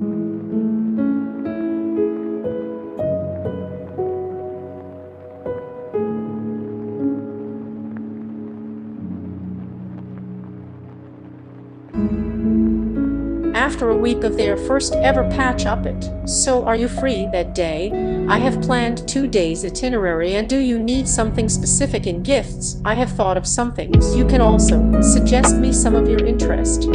After a week of their first ever patch up it. So are you free that day? I have planned 2 days itinerary, and do you need something specific in gifts? I have thought of some things. You can also suggest me some of your interest.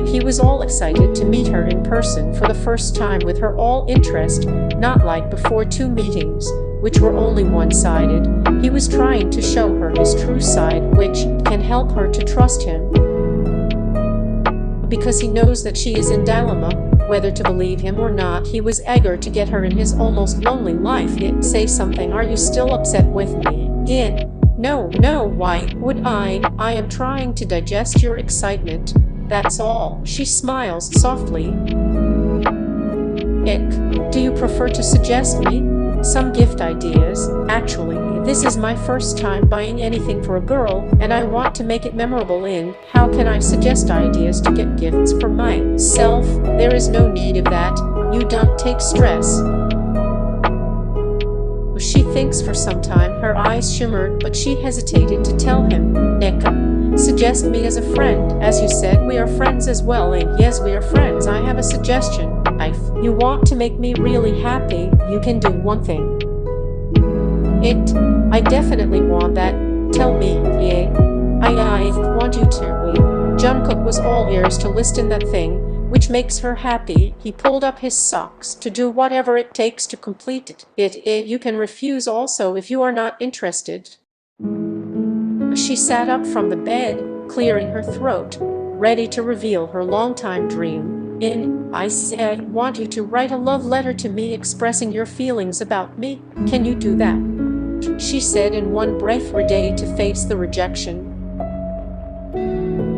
He was all excited to meet her in person for the first time, with her all interest, not like before 2 meetings, which were only one-sided. He was trying to show her his true side, which can help her to trust him, because he knows that she is in dilemma, whether to believe him or not. He was eager to get her in his almost lonely life. Yet say something. Are you still upset with me? No, why would I? I am trying to digest your excitement, that's all. She smiles softly. Do you prefer to suggest me some gift ideas? Actually, this is my first time buying anything for a girl, and I want to make it memorable. How can I suggest ideas to get gifts for myself? There is no need of that. You don't take stress. She thinks for some time. Her eyes shimmered, but she hesitated to tell him. Suggest me as a friend. As you said, we are friends as well. Yes, we are friends. I have a suggestion. If you want to make me really happy, you can do one thing. I definitely want that. Tell me. I want you to. Jungkook was all ears to listen that thing, which makes her happy. He pulled up his socks to do whatever it takes to complete it. You can refuse also if you are not interested. She sat up from the bed, clearing her throat, ready to reveal her long-time dream. I want you to write a love letter to me expressing your feelings about me. Can you do that? She said in one breath, ready to face the rejection.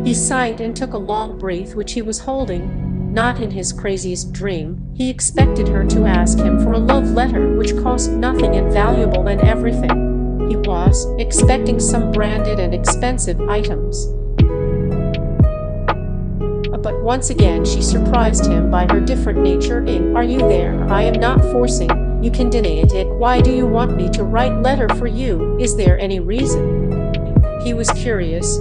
He sighed and took a long breath, which he was holding. Not in his craziest dream. He expected her to ask him for a love letter which cost nothing and valuable than everything. He was expecting some branded and expensive items. But once again she surprised him by her different nature. Are you there? I am not forcing. You can deny it. Why do you want me to write letter for you? Is there any reason? He was curious.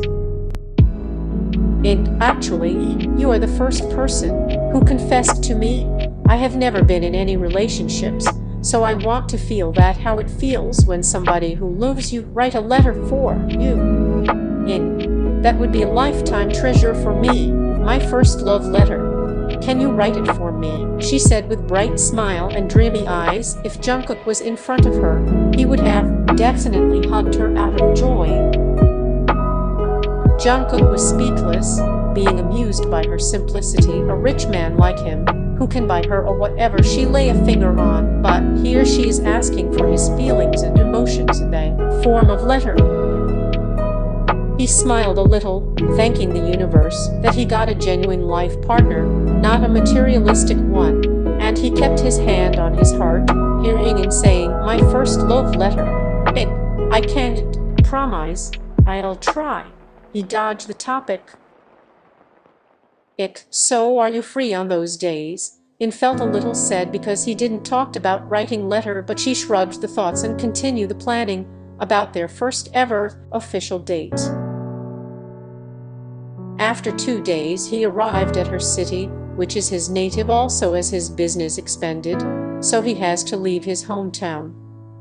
Actually, you are the first person who confessed to me. I have never been in any relationships, so I want to feel that how it feels when somebody who loves you write a letter for you. That would be a lifetime treasure for me. My first love letter. Can you write it for me? She said with bright smile and dreamy eyes. If Jungkook was in front of her, he would have definitely hugged her out of joy. Jungkook was speechless, being amused by her simplicity. A rich man like him, who can buy her or whatever she lay a finger on, but here she is asking for his feelings and emotions in the form of letter. He smiled a little, thanking the universe that he got a genuine life partner, not a materialistic one, and he kept his hand on his heart, hearing and saying, my first love letter. I can't promise. I'll try. He dodged the topic. So are you free on those days? Felt a little sad because he didn't talk about writing letter, but she shrugged the thoughts and continued the planning about their first ever official date. After 2 days he arrived at her city, which is his native also, as his business expanded, so he has to leave his hometown.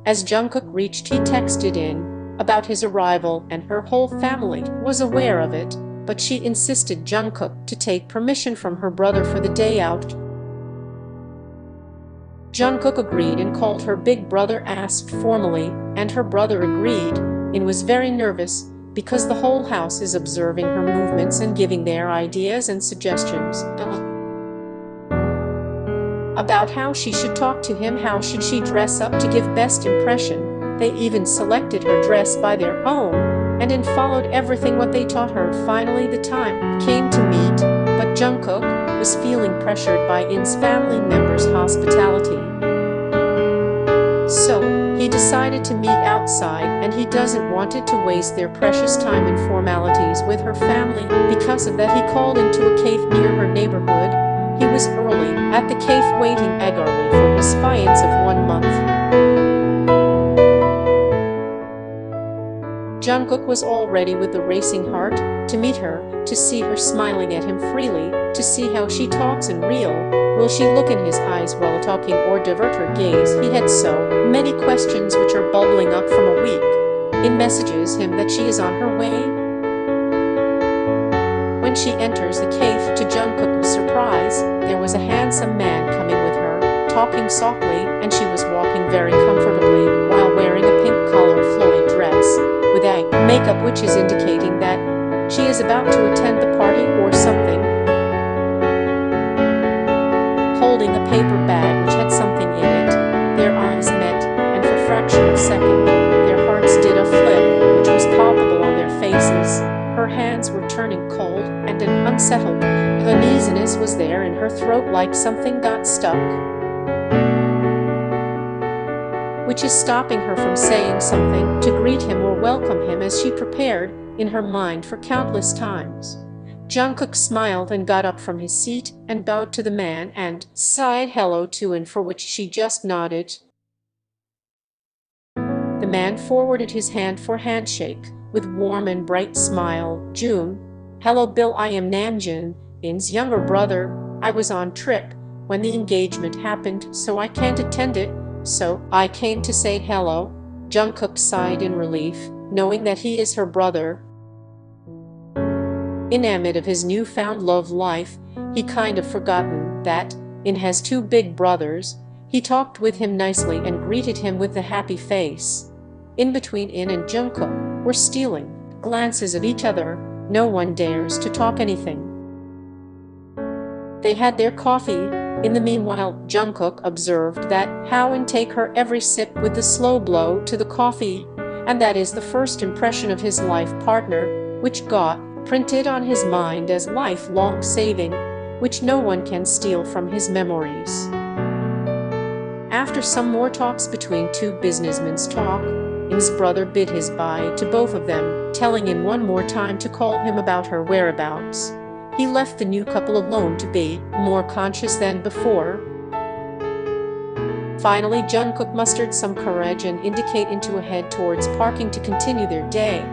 As Jungkook reached, he texted in about his arrival, and her whole family was aware of it, but she insisted Jungkook to take permission from her brother for the day out. Jungkook agreed and called her big brother, asked formally, and her brother agreed, and was very nervous because the whole house is observing her movements and giving their ideas and suggestions about how she should talk to him, how should she dress up to give best impression. They even selected her dress by their own, and followed everything what they taught her. Finally the time came to meet, but Jungkook was feeling pressured by In's family members' hospitality. So he decided to meet outside, and he doesn't wanted to waste their precious time in formalities with her family. Because of that, he called into a cave near her neighborhood, He was early at the cafe waiting eagerly for his fiance of 1 month. Jungkook was all ready with the racing heart to meet her, to see her smiling at him freely, to see how she talks in real. Will she look in his eyes while talking or divert her gaze? He had so many questions which are bubbling up from a week. In messages him that she is on her way. When she enters the cafe, to Jungkook's surprise, there was a handsome man coming with her, talking softly, and she was walking very comfortably while wearing a pink collar flowy dress with eye makeup, which is indicating that she is about to attend the party or something. Holding a paper bag which had something in it, their eyes met, and for a fraction of a second, their hearts did a flip, which was palpable on their faces. Her hands were turning cold, and an unsettled uneasiness was there in her throat, like something got stuck, which is stopping her from saying something to greet him or welcome him as she prepared in her mind for countless times. Jungkook smiled and got up from his seat and bowed to the man and sighed hello to, and for which she just nodded. The man forwarded his hand for handshake with warm and bright smile. June, hello Bill, I am Namjoon, In's younger brother. I was on trip when the engagement happened, so I can't attend it, so I came to say hello. Jungkook sighed in relief, knowing that he is her brother. Enamored of his newfound love life, he kind of forgotten that In has two big brothers. He talked with him nicely and greeted him with a happy face. In between In and Jungkook were stealing glances at each other. No one dares to talk anything. They had their coffee. In the meanwhile, Jungkook observed that how In take her every sip with the slow blow to the coffee, and that is the first impression of his life partner, which got printed on his mind as lifelong saving, which no one can steal from his memories. After some more talks between two businessmen's talk, In's brother bid his bye to both of them, telling In one more time to call him about her whereabouts. He left the new couple alone to be more conscious than before. Finally, Jungkook mustered some courage and indicated In to head towards parking to continue their day.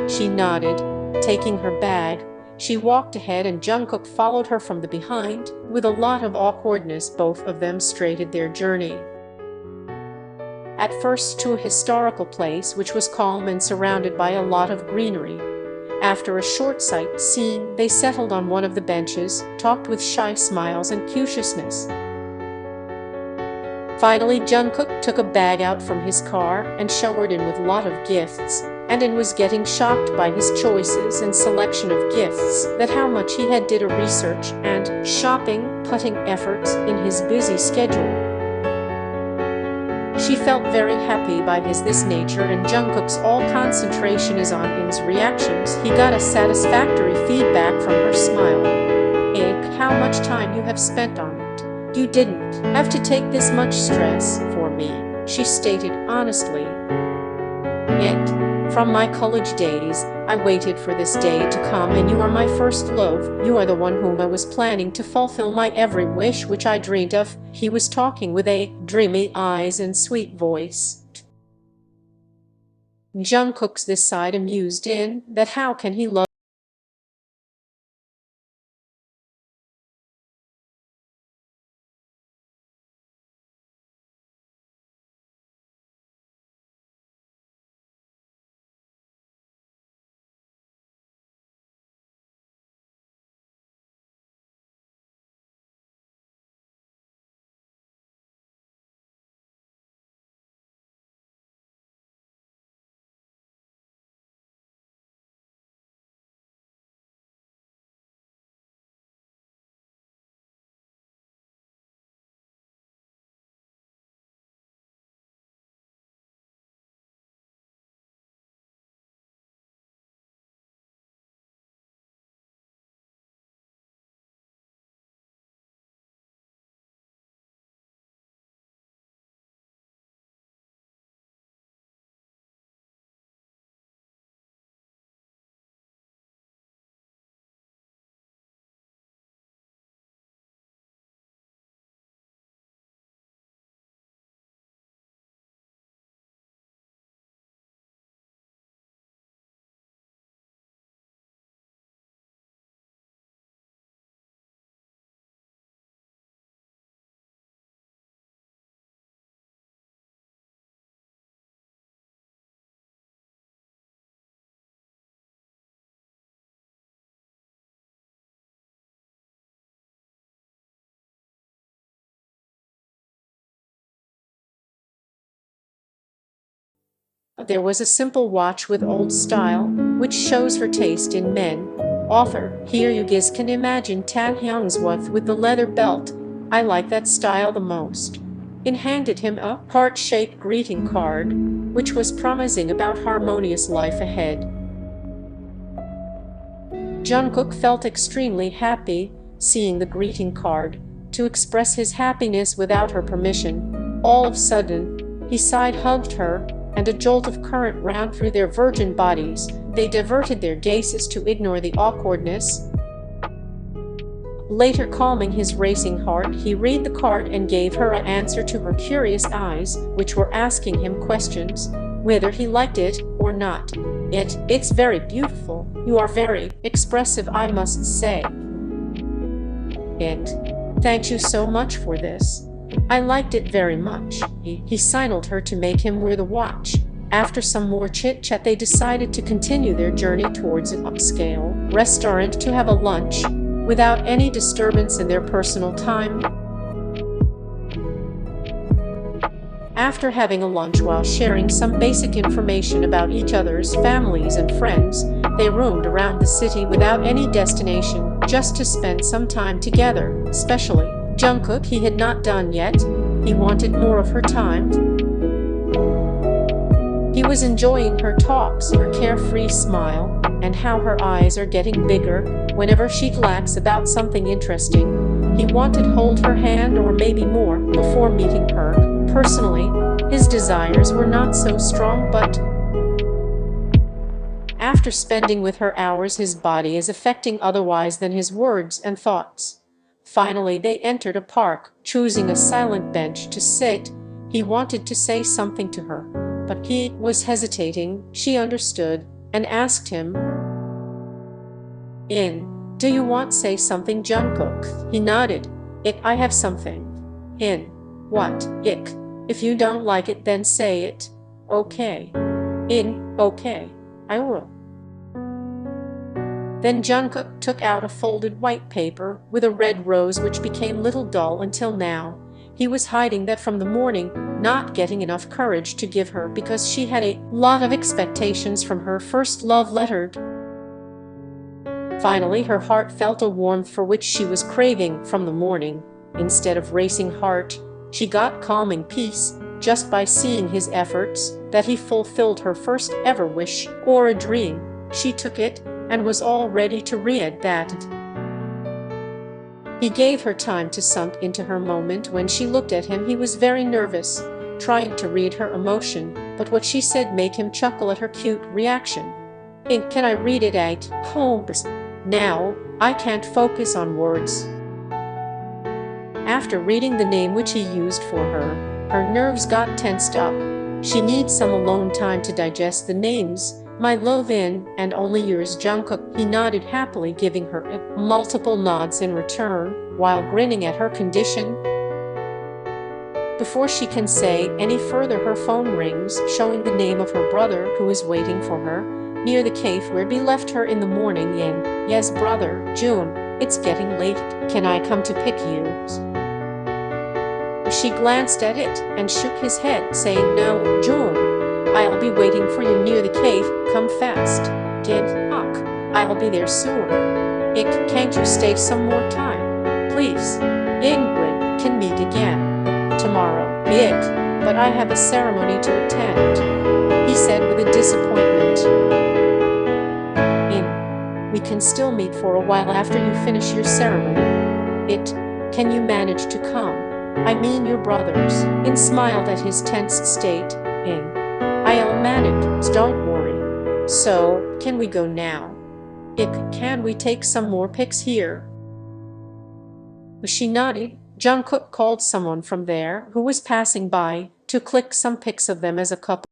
She nodded, taking her bag. She walked ahead and Jungkook followed her from the behind. With a lot of awkwardness, both of them started their journey. At first to a historical place which was calm and surrounded by a lot of greenery. After a short sightseeing, they settled on one of the benches, talked with shy smiles and cutiousness. Finally, Jungkook took a bag out from his car and showered In with a lot of gifts, and In was getting shocked by his choices and selection of gifts, that how much he had did a research and shopping, putting efforts in his busy schedule. She felt very happy by this nature, and Jungkook's all concentration is on In's reactions. He got a satisfactory feedback from her smile. How much time you have spent on it. You didn't have to take this much stress for me, she stated honestly. From my college days, I waited for this day to come, and you are my first love. You are the one whom I was planning to fulfill my every wish which I dreamed of. He was talking with a dreamy eyes and sweet voice. Jungkook's this side amused In that how can he love There was a simple watch with old style, which shows her taste in men. Author, here you guys can imagine Tan Hyungsworth with the leather belt. I like that style the most. In handed him a heart-shaped greeting card, which was promising about harmonious life ahead. Jungkook felt extremely happy, seeing the greeting card. To express his happiness without her permission, all of a sudden, he side-hugged her, and a jolt of current ran through their virgin bodies. They diverted their gazes to ignore the awkwardness. Later, calming his racing heart, he read the card and gave her an answer to her curious eyes, which were asking him questions, whether he liked it or not. It's very beautiful. You are very expressive, I must say. Thank you so much for this. I liked it very much. He signaled her to make him wear the watch. After some more chit-chat, they decided to continue their journey towards an upscale restaurant to have a lunch, without any disturbance in their personal time. After having a lunch while sharing some basic information about each other's families and friends, they roamed around the city without any destination, just to spend some time together. Especially Jungkook, he had not done yet. He wanted more of her time. He was enjoying her talks, her carefree smile, and how her eyes are getting bigger whenever she glanced about something interesting. He wanted to hold her hand or maybe more before meeting her. Personally, his desires were not so strong, but after spending with her hours, his body is affecting otherwise than his words and thoughts. Finally, they entered a park, choosing a silent bench to sit. He wanted to say something to her, but he was hesitating. She understood and asked him, do you want to say something, Jungkook? He nodded. I have something. What? If you don't like it, then say it. Okay. Okay. I will. Then Jungkook took out a folded white paper with a red rose, which became little dull until now. He was hiding that from the morning, not getting enough courage to give her because she had a lot of expectations from her first love letter. Finally, her heart felt a warmth for which she was craving from the morning. Instead of racing heart, she got calming peace just by seeing his efforts, that he fulfilled her first ever wish or a dream. She took it and was all ready to read that. He gave her time to sunk into her moment. When she looked at him, he was very nervous, trying to read her emotion, but what she said made him chuckle at her cute reaction. Can I read it at home? Now, I can't focus on words. After reading the name which he used for her, her nerves got tensed up. She needs some alone time to digest the names. My love and only yours, Jungkook. He nodded happily, giving her multiple nods in return, while grinning at her condition. Before she can say any further, her phone rings, showing the name of her brother, who is waiting for her near the cave where he left her in the morning. Yes, brother, June, it's getting late. Can I come to pick you? She glanced at it and shook his head, saying, No, June, I'll be waiting for you near the cave. Come fast. I'll be there soon. Can't you stay some more time? Please. Ingrid can meet again tomorrow. But I have a ceremony to attend, he said with a disappointment. We can still meet for a while after you finish your ceremony. Can you manage to come? I mean your brothers. Smiled at his tense state. I'll manage, don't worry. So, can we go now? Can we take some more pics here? She nodded. Jungkook called someone from there who was passing by to click some pics of them as a couple.